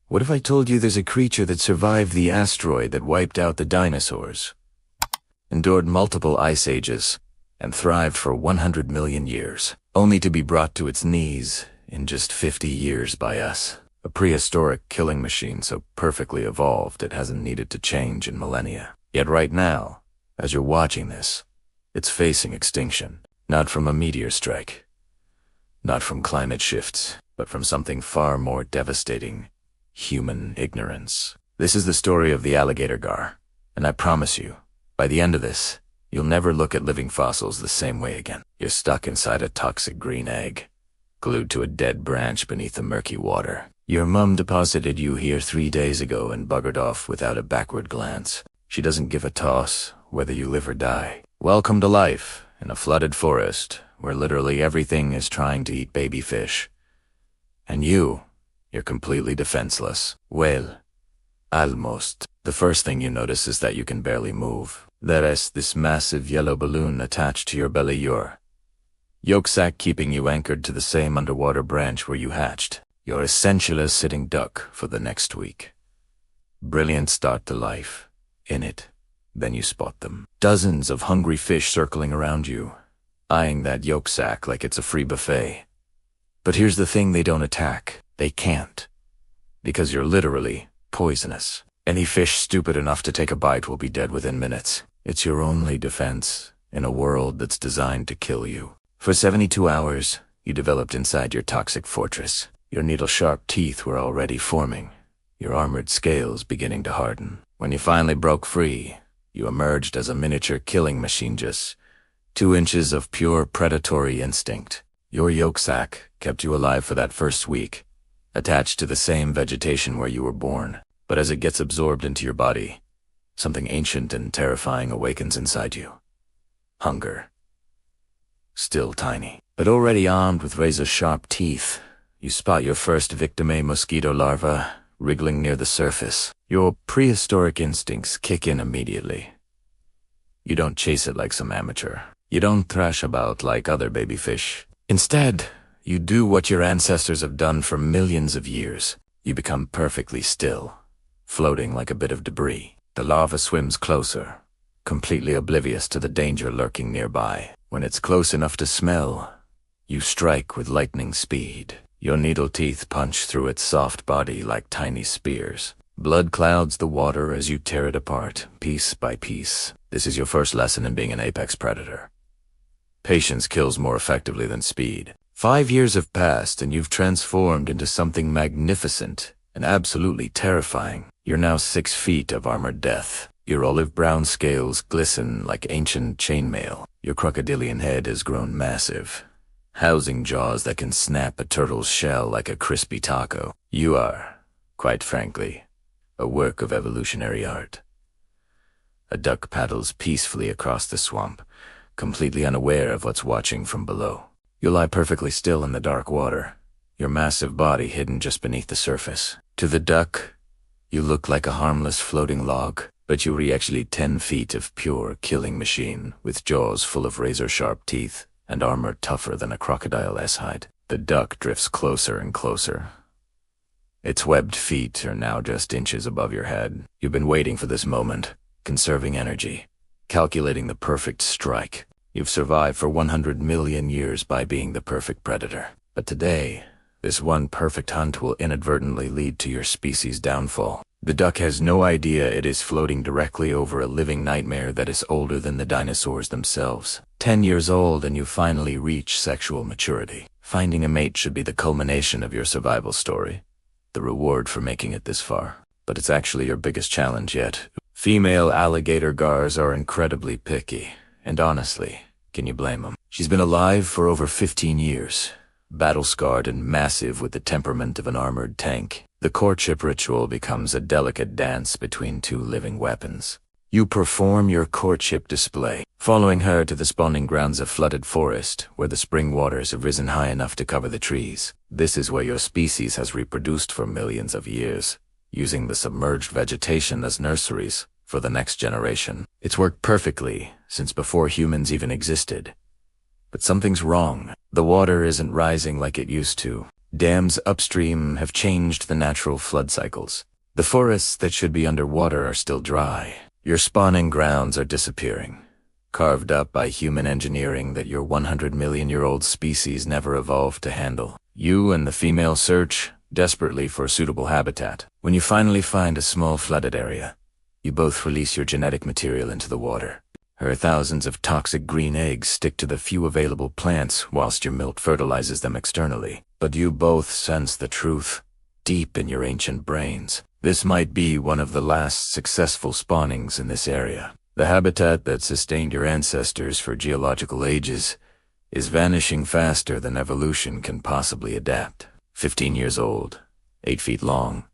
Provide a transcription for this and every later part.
What if I told you there's a creature that survived the asteroid that wiped out the dinosaurs, endured multiple ice ages, and thrived for 100 million years, only to be brought to its knees in just 50 years by us? A prehistoric killing machine so perfectly evolved it hasn't needed to change in millennia. Yet right now, as you're watching this, it's facing extinction. Not from a meteor strike, not from climate shifts, but from something far more devastating: human ignorance. This is the story of the Alligator Gar, and I promise you, by the end of this, you'll never look at living fossils the same way again. You're stuck inside a toxic green egg, glued to a dead branch beneath the murky water. Your mum deposited you here 3 days ago and buggered off without a backward glance. She doesn't give a toss whether you live or die. Welcome to life in a flooded forest where literally everything is trying to eat baby fish. And you're completely defenseless. Well, almost. The first thing you notice is that you can barely move. There is this massive yellow balloon attached to your belly, your yolk sac, keeping you anchored to the same underwater branch where you hatched. You're essentially a sitting duck for the next week. Brilliant start to life. In it, then you spot them. Dozens of hungry fish circling around you, eyeing that yolk sac like it's a free buffet. But here's the thing: they don't attack. They can't. Because you're literally poisonous. Any fish stupid enough to take a bite will be dead within minutes. It's your only defense in a world that's designed to kill you. For 72 hours, you developed inside your toxic fortress. Your needle-sharp teeth were already forming, your armored scales beginning to harden. When you finally broke free, you emerged as a miniature killing machine, just 2 inches of pure predatory instinct. Your yolk sac kept you alive for that first week, attached to the same vegetation where you were born. But as it gets absorbed into your body, something ancient and terrifying awakens inside you. Hunger. Still tiny, but already armed with razor-sharp teeth, you spot your first victim, a mosquito larva, wriggling near the surface. Your prehistoric instincts kick in immediately. You don't chase it like some amateur. You don't thrash about like other baby fish. Instead, you do what your ancestors have done for millions of years. You become perfectly still, floating like a bit of debris. The larva swims closer, completely oblivious to the danger lurking nearby. When it's close enough to smell, you strike with lightning speed. Your needle teeth punch through its soft body like tiny spears. Blood clouds the water as you tear it apart, piece by piece. This is your first lesson in being an apex predator. Patience kills more effectively than speed. 5 years have passed and you've transformed into something magnificent and absolutely terrifying. You're now 6 feet of armored death. Your olive-brown scales glisten like ancient chainmail. Your crocodilian head has grown massive, housing jaws that can snap a turtle's shell like a crispy taco. You are, quite frankly, a work of evolutionary art. A duck paddles peacefully across the swamp, completely unaware of what's watching from below. You lie perfectly still in the dark water, your massive body hidden just beneath the surface. To the duck, you look like a harmless floating log, but you're actually 10 feet of pure killing machine with jaws full of razor-sharp teeth and armor tougher than a crocodile S-hide. The duck drifts closer and closer. Its webbed feet are now just inches above your head. You've been waiting for this moment, conserving energy, calculating the perfect strike. You've survived for 100 million years by being the perfect predator. But today, this one perfect hunt will inadvertently lead to your species' downfall. The duck has no idea it is floating directly over a living nightmare that is older than the dinosaurs themselves. 10 years old and you finally reach sexual maturity. Finding a mate should be the culmination of your survival story, the reward for making it this far. But it's actually your biggest challenge yet. Female alligator gars are incredibly picky, and honestly, can you blame them? She's been alive for over 15 years, battle-scarred and massive with the temperament of an armored tank. The courtship ritual becomes a delicate dance between 2 living weapons. You perform your courtship display, following her to the spawning grounds of flooded forest, where the spring waters have risen high enough to cover the trees. This is where your species has reproduced for millions of years, using the submerged vegetation as nurseries for the next generation. It's worked perfectly since before humans even existed. But something's wrong. The water isn't rising like it used to. Dams upstream have changed the natural flood cycles. The forests that should be underwater are still dry. Your spawning grounds are disappearing, carved up by human engineering that your 100-million-year-old species never evolved to handle. You and the female search desperately for a suitable habitat. When you finally find a small flooded area, you both release your genetic material into the water. Her thousands of toxic green eggs stick to the few available plants whilst your milk fertilizes them externally. But you both sense the truth deep in your ancient brains. This might be one of the last successful spawnings in this area. The habitat that sustained your ancestors for geological ages is vanishing faster than evolution can possibly adapt. 15 years old, 8 feet long,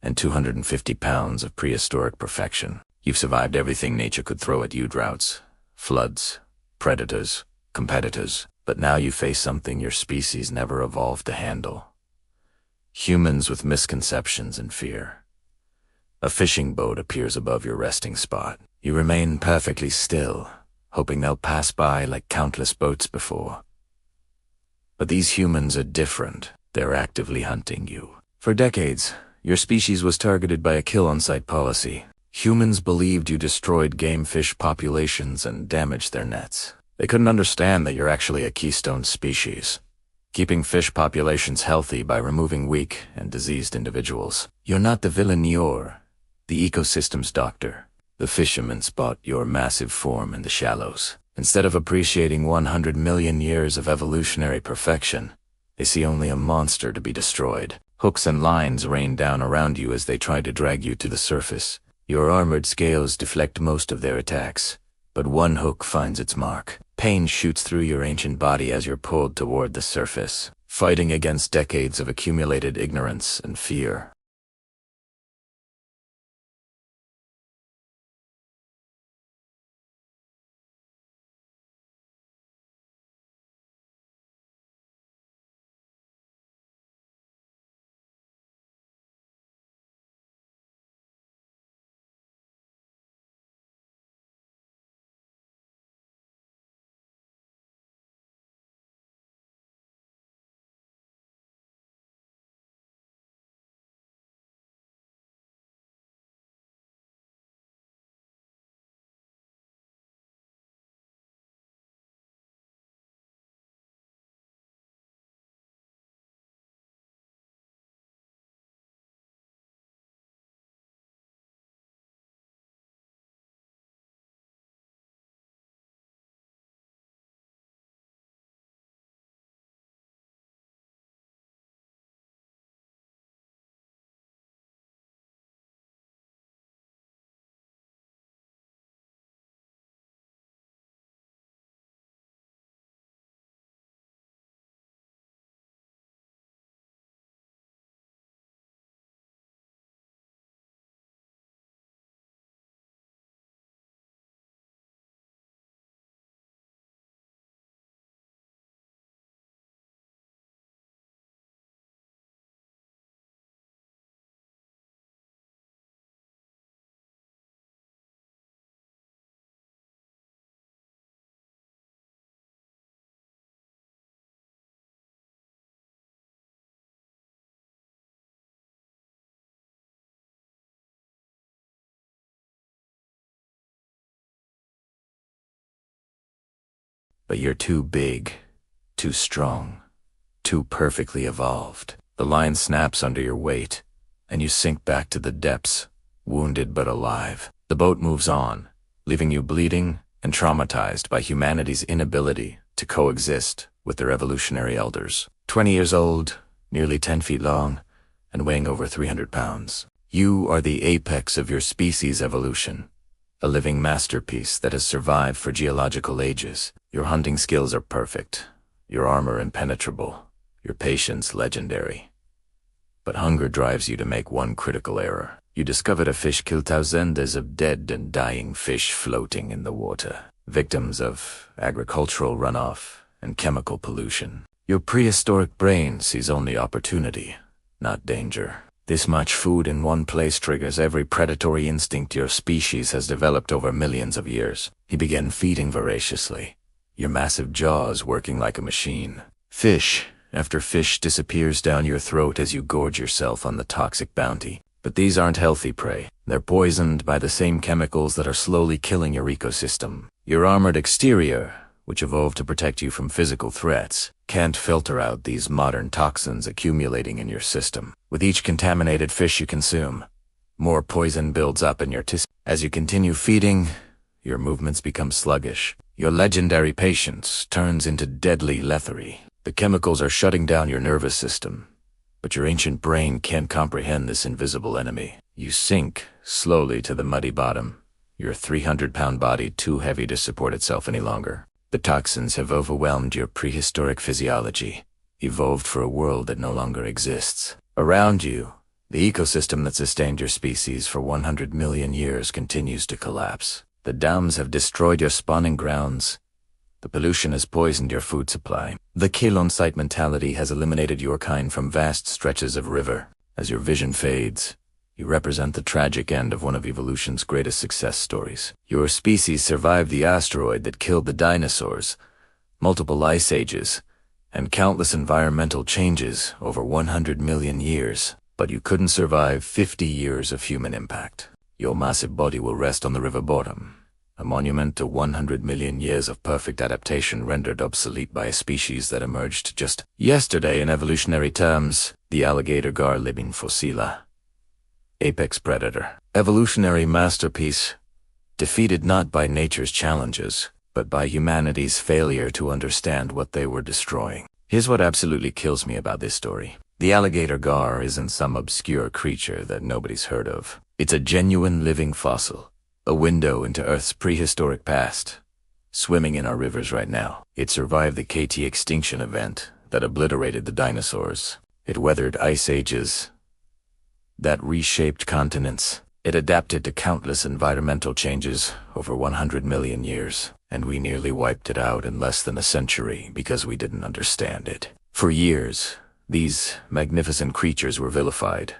and 250 pounds of prehistoric perfection. You've survived everything nature could throw at you: droughts, floods, predators, competitors. But now you face something your species never evolved to handle. Humans with misconceptions and fear. A fishing boat appears above your resting spot. You remain perfectly still, hoping they'll pass by like countless boats before. But these humans are different. They're actively hunting you. For decades, your species was targeted by a kill-on-sight policy. Humans believed you destroyed game fish populations and damaged their nets. They couldn't understand that you're actually a keystone species, keeping fish populations healthy by removing weak and diseased individuals. You're not the villain, you're the ecosystem's doctor. The fishermen spot your massive form in the shallows. Instead of appreciating 100 million years of evolutionary perfection, they see only a monster to be destroyed. Hooks and lines rain down around you as they try to drag you to the surface. Your armored scales deflect most of their attacks, but one hook finds its mark. Pain shoots through your ancient body as you're pulled toward the surface, fighting against decades of accumulated ignorance and fear. But you're too big, too strong, too perfectly evolved. The line snaps under your weight, and you sink back to the depths, wounded but alive. The boat moves on, leaving you bleeding and traumatized by humanity's inability to coexist with their evolutionary elders. 20 years old, nearly 10 feet long, and weighing over 300 pounds. You are the apex of your species' evolution, a living masterpiece that has survived for geological ages. Your hunting skills are perfect, your armor impenetrable, your patience legendary. But hunger drives you to make one critical error. You discovered a fish killed thousands of dead and dying fish floating in the water, victims of agricultural runoff and chemical pollution. Your prehistoric brain sees only opportunity, not danger. This much food in one place triggers every predatory instinct your species has developed over millions of years. You began feeding voraciously, your massive jaws working like a machine. Fish, after fish disappears down your throat as you gorge yourself on the toxic bounty. But these aren't healthy prey. They're poisoned by the same chemicals that are slowly killing your ecosystem. Your armored exterior, which evolved to protect you from physical threats, can't filter out these modern toxins accumulating in your system. With each contaminated fish you consume, more poison builds up in your tissue. As you continue feeding, your movements become sluggish. Your legendary patience turns into deadly lethargy. The chemicals are shutting down your nervous system, but your ancient brain can't comprehend this invisible enemy. You sink slowly to the muddy bottom, your 300-pound body too heavy to support itself any longer. The toxins have overwhelmed your prehistoric physiology, evolved for a world that no longer exists. Around you, the ecosystem that sustained your species for 100 million years continues to collapse. The dams have destroyed your spawning grounds. The pollution has poisoned your food supply. The kill-on-sight mentality has eliminated your kind from vast stretches of river. As your vision fades, you represent the tragic end of one of evolution's greatest success stories. Your species survived the asteroid that killed the dinosaurs, multiple ice ages, and countless environmental changes over 100 million years. But you couldn't survive 50 years of human impact. Your massive body will rest on the river bottom, a monument to 100 million years of perfect adaptation rendered obsolete by a species that emerged just yesterday in evolutionary terms, the alligator gar living fossila. Apex predator. Evolutionary masterpiece, defeated not by nature's challenges, but by humanity's failure to understand what they were destroying. Here's what absolutely kills me about this story. The alligator gar isn't some obscure creature that nobody's heard of. It's a genuine living fossil, a window into Earth's prehistoric past, swimming in our rivers right now. It survived the KT extinction event that obliterated the dinosaurs. It weathered ice ages that reshaped continents. It adapted to countless environmental changes over 100 million years, and we nearly wiped it out in less than a century because we didn't understand it. For years, these magnificent creatures were vilified.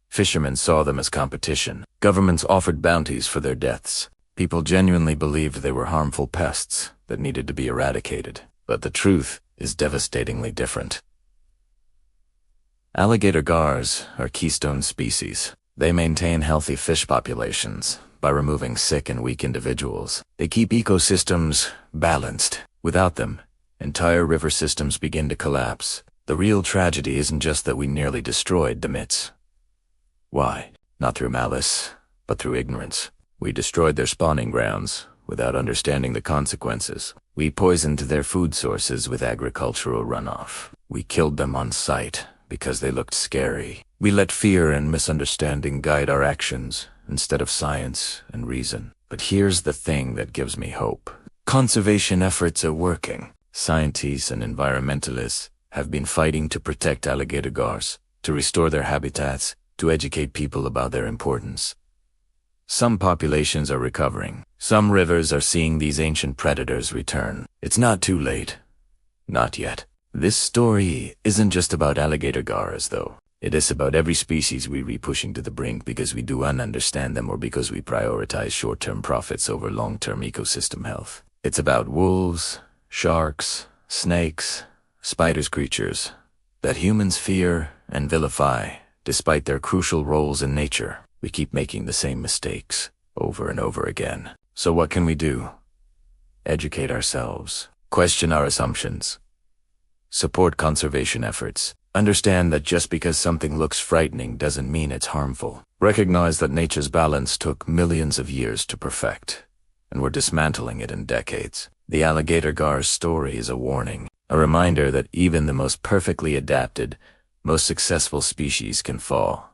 Fishermen saw them as competition. Governments offered bounties for their deaths. People genuinely believed they were harmful pests that needed to be eradicated. But the truth is devastatingly different. Alligator gars are keystone species. They maintain healthy fish populations by removing sick and weak individuals. They keep ecosystems balanced. Without them, entire river systems begin to collapse. The real tragedy isn't just that we nearly destroyed the myths. Why? Not through malice, but through ignorance. We destroyed their spawning grounds without understanding the consequences. We poisoned their food sources with agricultural runoff. We killed them on sight because they looked scary. We let fear and misunderstanding guide our actions instead of science and reason. But here's the thing that gives me hope. Conservation efforts are working. Scientists and environmentalists have been fighting to protect alligator gars, to restore their habitats, to educate people about their importance. Some populations are recovering. Some rivers are seeing these ancient predators return. It's not too late. Not yet. This story isn't just about alligator gars, though. It is about every species we re-pushing to the brink because we do not understand them or because we prioritize short-term profits over long-term ecosystem health. It's about wolves, sharks, snakes, spiders, creatures that humans fear and vilify. Despite their crucial roles in nature, we keep making the same mistakes over and over again. So what can we do? Educate ourselves. Question our assumptions. Support conservation efforts. Understand that just because something looks frightening doesn't mean it's harmful. Recognize that nature's balance took millions of years to perfect, and we're dismantling it in decades. The alligator gar's story is a warning, a reminder that even the most perfectly adapted, most successful species can fall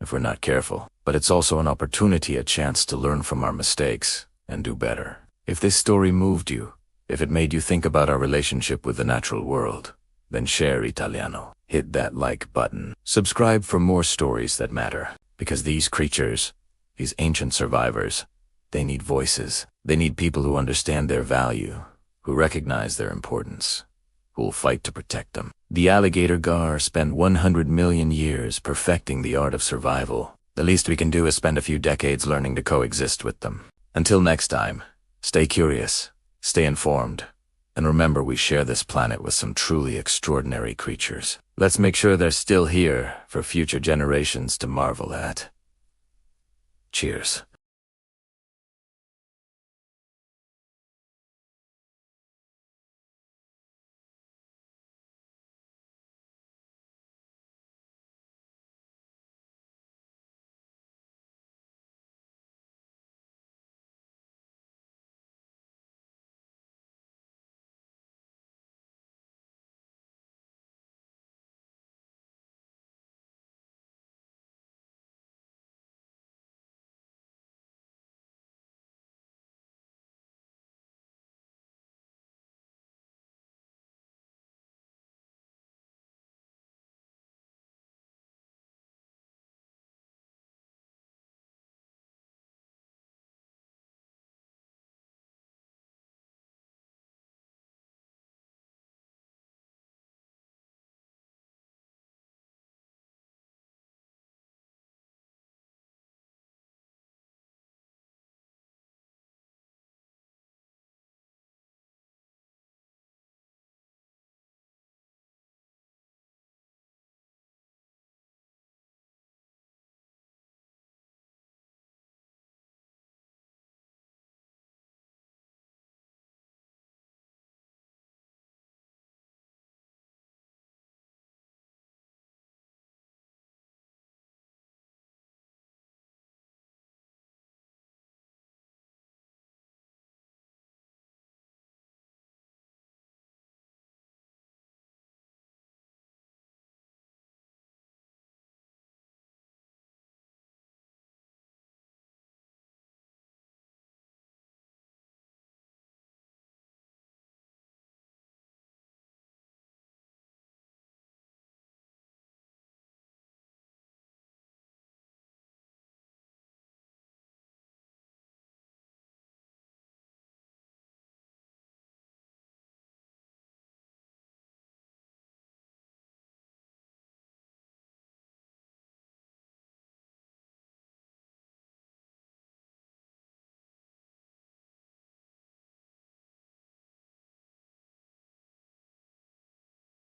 if we're not careful. But it's also an opportunity, a chance to learn from our mistakes and do better. If this story moved you, if it made you think about our relationship with the natural world, then share Italiano. Hit that like button. Subscribe for more stories that matter. Because these creatures, these ancient survivors, they need voices. They need people who understand their value, who recognize their importance, who will fight to protect them. The alligator gar spent 100 million years perfecting the art of survival. The least we can do is spend a few decades learning to coexist with them. Until next time, stay curious, stay informed, And remember, we share this planet with some truly extraordinary creatures. Let's make sure they're still here for future generations to marvel at. Cheers.